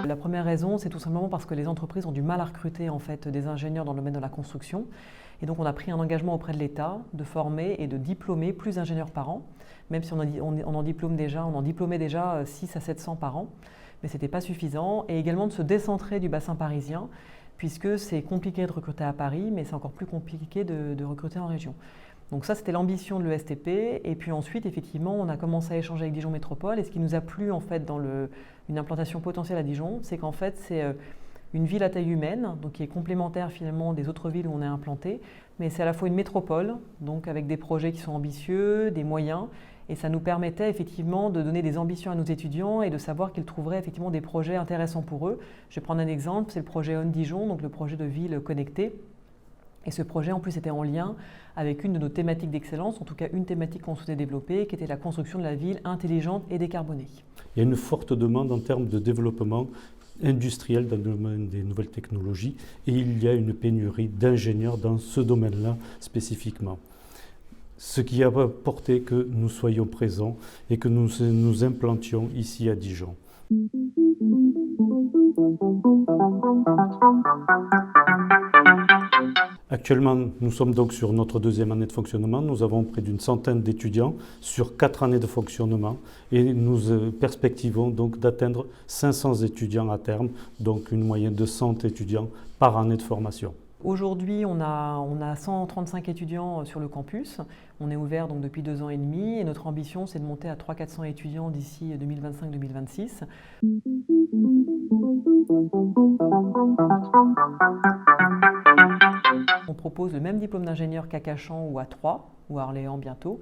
La première raison, c'est tout simplement parce que les entreprises ont du mal à recruter en fait, des ingénieurs dans le domaine de la construction. Et donc on a pris un engagement auprès de l'État de former et de diplômer plus d'ingénieurs par an, même si on en diplômait déjà 6 à 700 par an, mais ce n'était pas suffisant. Et également de se décentrer du bassin parisien, puisque c'est compliqué de recruter à Paris, mais c'est encore plus compliqué de recruter en région. Donc ça, c'était l'ambition de l'ESTP. Et puis ensuite, effectivement, on a commencé à échanger avec Dijon Métropole. Et ce qui nous a plu en fait dans une implantation potentielle à Dijon, c'est qu'en fait, c'est une ville à taille humaine, donc qui est complémentaire finalement des autres villes où on est implanté, mais c'est à la fois une métropole, donc avec des projets qui sont ambitieux, des moyens, et ça nous permettait effectivement de donner des ambitions à nos étudiants et de savoir qu'ils trouveraient effectivement des projets intéressants pour eux. Je vais prendre un exemple, c'est le projet On Dijon, donc le projet de ville connectée. Et ce projet, en plus, était en lien avec une de nos thématiques d'excellence, en tout cas une thématique qu'on souhaitait développer, qui était la construction de la ville intelligente et décarbonée. Il y a une forte demande en termes de développement industriel dans le domaine des nouvelles technologies et il y a une pénurie d'ingénieurs dans ce domaine-là spécifiquement. Ce qui a porté que nous soyons présents et que nous nous implantions ici à Dijon. Actuellement, nous sommes donc sur notre deuxième année de fonctionnement. Nous avons près d'une centaine d'étudiants sur 4 années de fonctionnement et nous perspectivons donc d'atteindre 500 étudiants à terme, donc une moyenne de 100 étudiants par année de formation. Aujourd'hui, on a 135 étudiants sur le campus. On est ouvert donc depuis 2 ans et demi et notre ambition, c'est de monter à 300-400 étudiants d'ici 2025-2026. On propose le même diplôme d'ingénieur qu'à Cachan ou à Troyes ou à Orléans bientôt.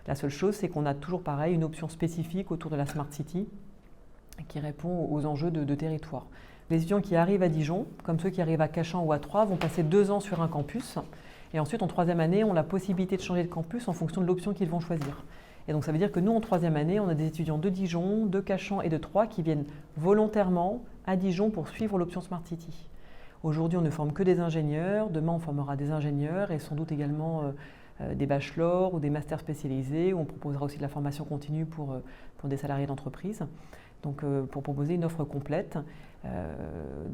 La seule chose, c'est qu'on a toujours pareil une option spécifique autour de la Smart City qui répond aux enjeux de territoire. Les étudiants qui arrivent à Dijon, comme ceux qui arrivent à Cachan ou à Troyes, vont passer 2 ans sur un campus. Et ensuite, en 3e année, ont la possibilité de changer de campus en fonction de l'option qu'ils vont choisir. Et donc ça veut dire que nous, en 3e année, on a des étudiants de Dijon, de Cachan et de Troyes qui viennent volontairement à Dijon pour suivre l'option Smart City. Aujourd'hui, on ne forme que des ingénieurs. Demain, on formera des ingénieurs et sans doute également des bachelors ou des masters spécialisés. Où on proposera aussi de la formation continue pour des salariés d'entreprise. Donc, pour proposer une offre complète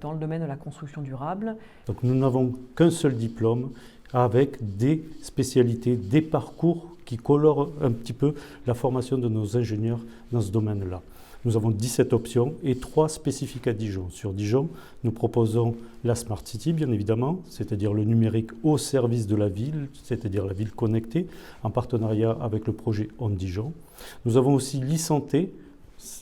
dans le domaine de la construction durable. Donc, nous n'avons qu'un seul diplôme avec des spécialités, des parcours qui colorent un petit peu la formation de nos ingénieurs dans ce domaine-là. Nous avons 17 options et 3 spécifiques à Dijon. Sur Dijon, nous proposons la Smart City, bien évidemment, c'est-à-dire le numérique au service de la ville, c'est-à-dire la ville connectée, en partenariat avec le projet On Dijon. Nous avons aussi l'e-santé.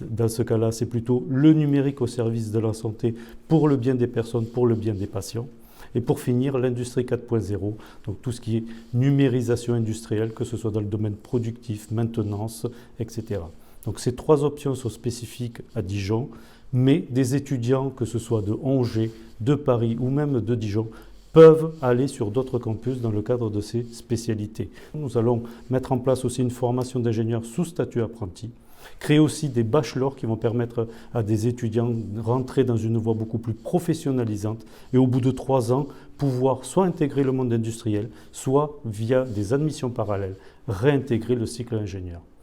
Dans ce cas-là, c'est plutôt le numérique au service de la santé pour le bien des personnes, pour le bien des patients. Et pour finir, l'industrie 4.0, donc tout ce qui est numérisation industrielle, que ce soit dans le domaine productif, maintenance, etc. Donc ces 3 options sont spécifiques à Dijon, mais des étudiants, que ce soit de Angers, de Paris ou même de Dijon, peuvent aller sur d'autres campus dans le cadre de ces spécialités. Nous allons mettre en place aussi une formation d'ingénieurs sous statut apprenti, créer aussi des bachelors qui vont permettre à des étudiants de rentrer dans une voie beaucoup plus professionnalisante et au bout de 3 ans, pouvoir soit intégrer le monde industriel, soit via des admissions parallèles, réintégrer le cycle ingénieur.